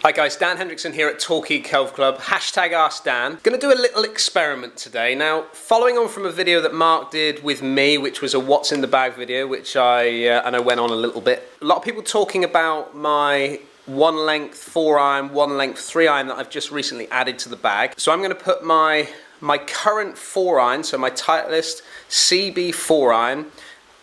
Hi guys, Dan Hendriksen here at Torquay Golf Club, hashtag Ask Dan. Gonna do a little experiment today. Now, following on from a video that Mark did with me, which was a what's in the bag video, which I know went on a little bit. A lot of people talking about my 1 length 4-iron, 1 length 3-iron that I've just recently added to the bag. So I'm gonna put my current 4-iron, so my Titleist CB 4-iron,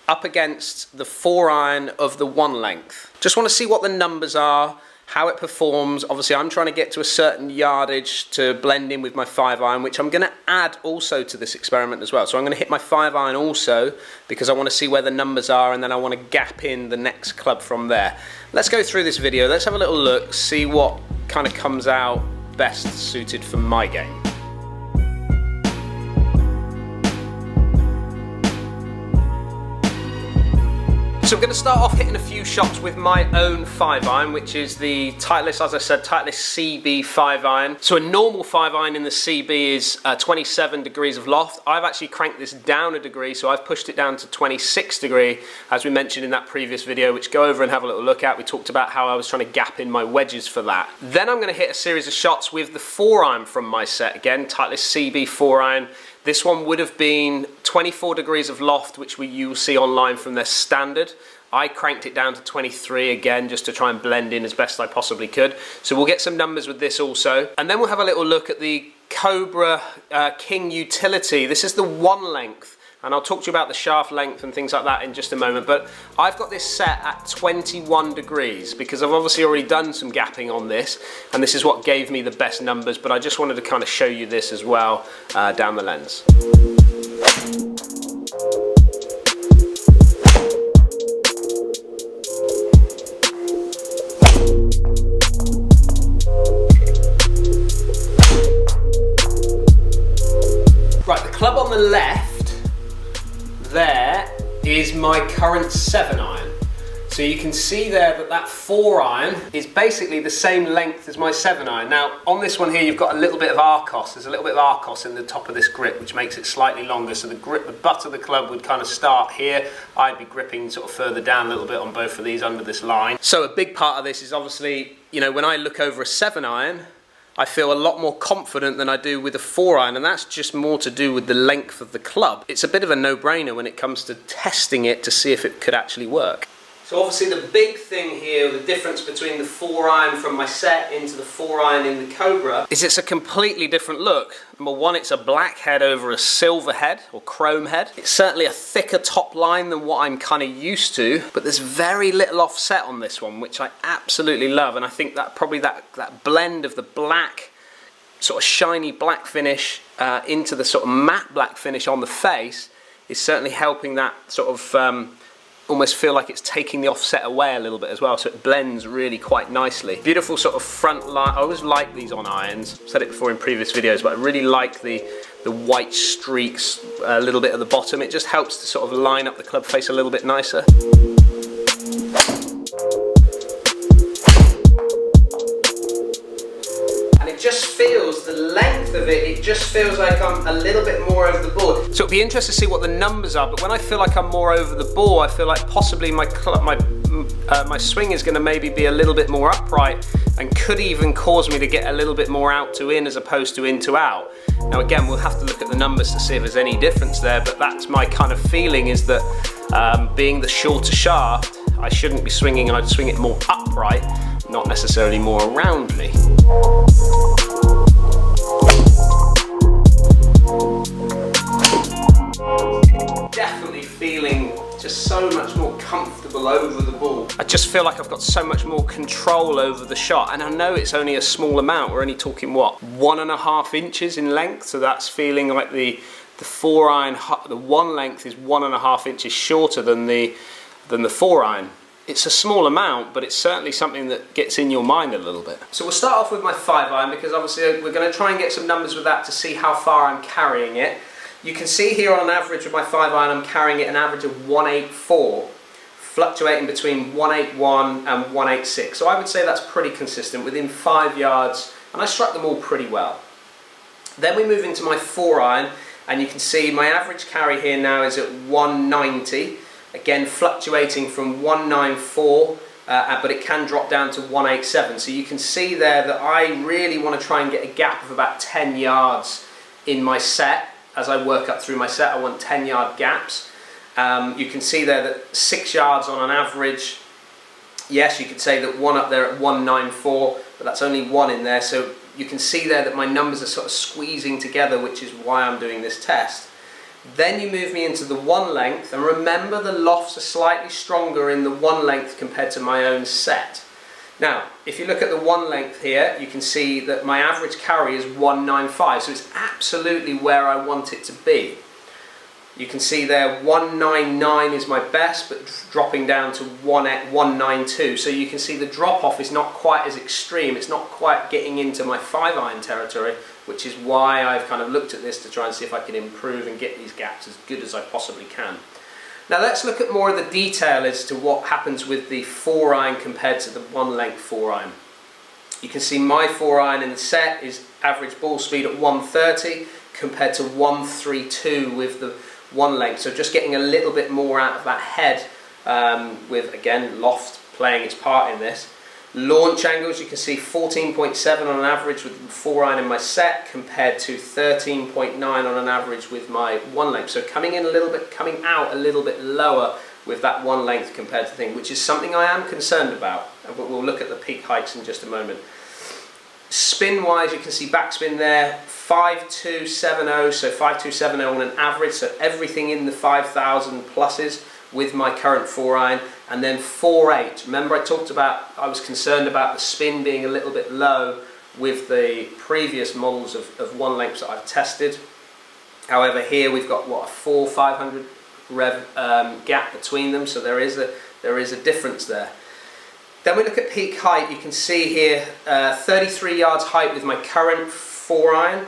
up against the 4-iron of the 1 length. Just wanna see what the numbers are, how it performs. Obviously I'm trying to get to a certain yardage to blend in with my 5-iron, which I'm going to add also to this experiment as well. So I'm going to hit my 5-iron also because I want to see where the numbers are, and then I want to gap in the next club from there. Let's go through this video, let's have a little look, see what kind of comes out best suited for my game. So I'm going to start off hitting a few shots with my own 5-iron, which is the Titleist, as I said, Titleist CB 5-iron. So a normal 5-iron in the CB is 27 degrees of loft. I've actually cranked this down a degree, so I've pushed it down to 26 degree, as we mentioned in that previous video, which go over and have a little look at. We talked about how I was trying to gap in my wedges for that. Then I'm going to hit a series of shots with the 4-iron from my set, again, Titleist CB 4-iron. This one would have been 24 degrees of loft, which you'll see online from their standard. I cranked it down to 23 again, just to try and blend in as best I possibly could. So we'll get some numbers with this also. And then we'll have a little look at the Cobra King Utility. This is the 1 length. And I'll talk to you about the shaft length and things like that in just a moment. But I've got this set at 21 degrees because I've obviously already done some gapping on this, and this is what gave me the best numbers, but I just wanted to kind of show you this as well down the lens. Right, the club on the left there is my current 7-iron. So you can see there that that 4-iron is basically the same length as my 7-iron. Now on this one here you've got a little bit of Arcos. There's a little bit of Arcos in the top of this grip, which makes it slightly longer. So the butt of the club would kind of start here. I'd be gripping sort of further down a little bit on both of these under this line. So a big part of this is obviously, you know, when I look over a 7-iron, I feel a lot more confident than I do with a 4-iron, and that's just more to do with the length of the club. It's a bit of a no-brainer when it comes to testing it to see if it could actually work. So obviously the big thing here, the difference between the 4-iron from my set into the 4-iron in the Cobra, is it's a completely different look. Number one, it's a black head over a silver head, or chrome head. It's certainly a thicker top line than what I'm kind of used to, but there's very little offset on this one, which I absolutely love, and I think that probably that blend of the black, sort of shiny black finish into the sort of matte black finish on the face is certainly helping that sort of almost feel like it's taking the offset away a little bit as well, so it blends really quite nicely. Beautiful sort of front line. I always like these on irons, I've said it before in previous videos, but I really like the white streaks a little bit at the bottom. It just helps to sort of line up the club face a little bit nicer. Just feels, the length of it just feels like I'm a little bit more over the ball. So it'll be interesting to see what the numbers are, but when I feel like I'm more over the ball, I feel like possibly my swing is going to maybe be a little bit more upright and could even cause me to get a little bit more out to in as opposed to in to out. Now again, we'll have to look at the numbers to see if there's any difference there, but that's my kind of feeling, is that being the shorter shaft, I shouldn't be swinging, and I'd swing it more upright, not necessarily more around me. Definitely feeling just so much more comfortable over the ball. I just feel like I've got so much more control over the shot, and I know it's only a small amount. We're only talking, what, 1.5 inches in length, so that's feeling like the 4-iron, the 1 length is 1.5 inches shorter than the 4-iron. It's a small amount, but it's certainly something that gets in your mind a little bit. So we'll start off with my 5-iron, because obviously we're going to try and get some numbers with that to see how far I'm carrying it. You can see here on an average with my 5-iron, I'm carrying it an average of 184, fluctuating between 181 and 186. So I would say that's pretty consistent, within 5 yards, and I struck them all pretty well. Then we move into my 4-iron, and you can see my average carry here now is at 190. Again, fluctuating from 194 but it can drop down to 187. So you can see there that I really want to try and get a gap of about 10 yards in my set. As I work up through my set, I want 10-yard gaps. You can see there that 6 yards on an average. Yes, you could say that one up there at 194, but that's only one in there. So you can see there that my numbers are sort of squeezing together, which is why I'm doing this test. Then you move me into the one length, and remember the lofts are slightly stronger in the one length compared to my own set. Now, if you look at the one length here, you can see that my average carry is 195, so it's absolutely where I want it to be. You can see there 199 is my best, but dropping down to 192. So you can see the drop off is not quite as extreme. It's not quite getting into my 5-iron territory, which is why I've kind of looked at this to try and see if I can improve and get these gaps as good as I possibly can. Now let's look at more of the detail as to what happens with the 4-iron compared to the one length 4-iron. You can see my 4-iron in the set is average ball speed at 130 compared to 132 with the one length. So just getting a little bit more out of that head with, again, loft playing its part in this. Launch angles, you can see 14.7 on an average with 4-iron in my set compared to 13.9 on an average with my one length. So coming out a little bit lower with that one length compared to thing, which is something I am concerned about. But we'll look at the peak heights in just a moment. Spin wise, you can see backspin there, 5270, so 5270 on an average, so everything in the 5,000 pluses with my current 4-iron, and then 4.8. Remember I talked about, I was concerned about the spin being a little bit low with the previous models of one lengths that I've tested. However, here we've got what, a 400-500 rev gap between them, so there is a difference there. Then we look at peak height. You can see here 33 yards height with my current 4-iron,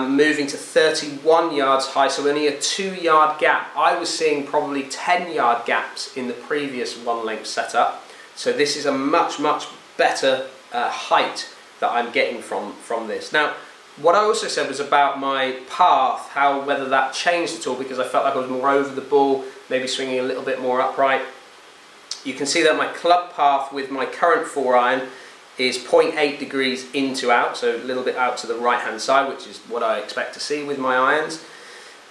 moving to 31 yards high, so only a 2-yard gap. I was seeing probably 10-yard gaps in the previous one length setup, so this is a much better height that I'm getting from this. Now, what I also said was about my path, whether that changed at all, because I felt like I was more over the ball, maybe swinging a little bit more upright. You can see that my club path with my current 4-iron is 0.8 degrees in to out, so a little bit out to the right hand side, which is what I expect to see with my irons.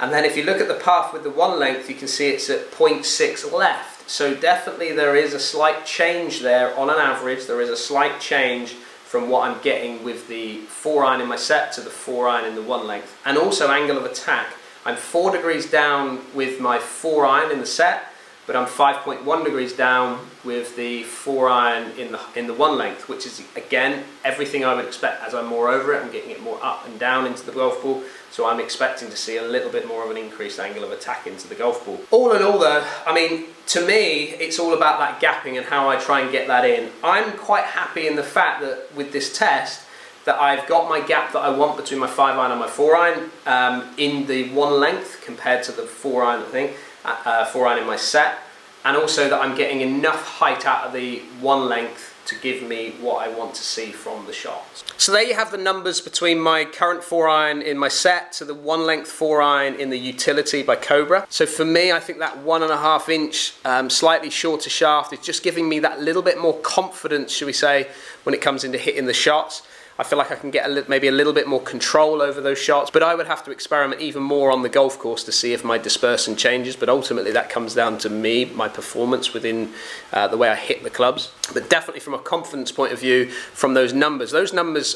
And then if you look at the path with the one length, you can see it's at 0.6 left. So definitely there is a slight change there on an average. There is a slight change from what I'm getting with the 4-iron in my set to the 4-iron in the one length. And also angle of attack. I'm 4 degrees down with my 4-iron in the set, but I'm 5.1 degrees down with the 4-iron in the one length, which is, again, everything I would expect. As I'm more over it, I'm getting it more up and down into the golf ball, so I'm expecting to see a little bit more of an increased angle of attack into the golf ball. All in all though, I mean, to me, it's all about that gapping and how I try and get that in. I'm quite happy in the fact that with this test, that I've got my gap that I want between my 5-iron and my 4-iron in the one length compared to the 4-iron thing. 4-iron in my set, and also that I'm getting enough height out of the one length to give me what I want to see from the shots. So there you have the numbers between my current 4-iron in my set to the one length 4-iron in the utility by Cobra. So for me, I think that 1.5 inch slightly shorter shaft is just giving me that little bit more confidence, should we say, when it comes into hitting the shots. I feel like I can get maybe a little bit more control over those shots, but I would have to experiment even more on the golf course to see if my dispersion changes. But ultimately that comes down to me, my performance within the way I hit the clubs. But definitely from a confidence point of view, from those numbers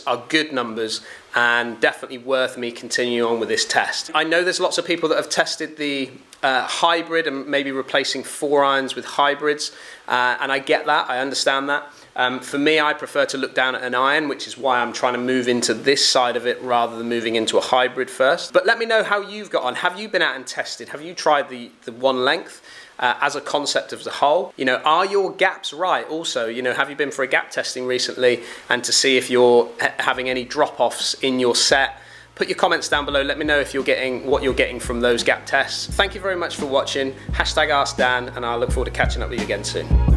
are good numbers and definitely worth me continuing on with this test. I know there's lots of people that have tested the hybrid and maybe replacing 4-irons with hybrids, and I get that, I understand that. For me, I prefer to look down at an iron, which is why I'm trying to move into this side of it rather than moving into a hybrid first. But let me know how you've got on. Have you been out and tested? Have you tried the one length as a concept as a whole? You know, are your gaps right? Also, you know, have you been for a gap testing recently, and to see if you're having any drop-offs in your set? Put your comments down below. Let me know if you're getting what you're getting from those gap tests. Thank you very much for watching. #AskDan, and I look forward to catching up with you again soon.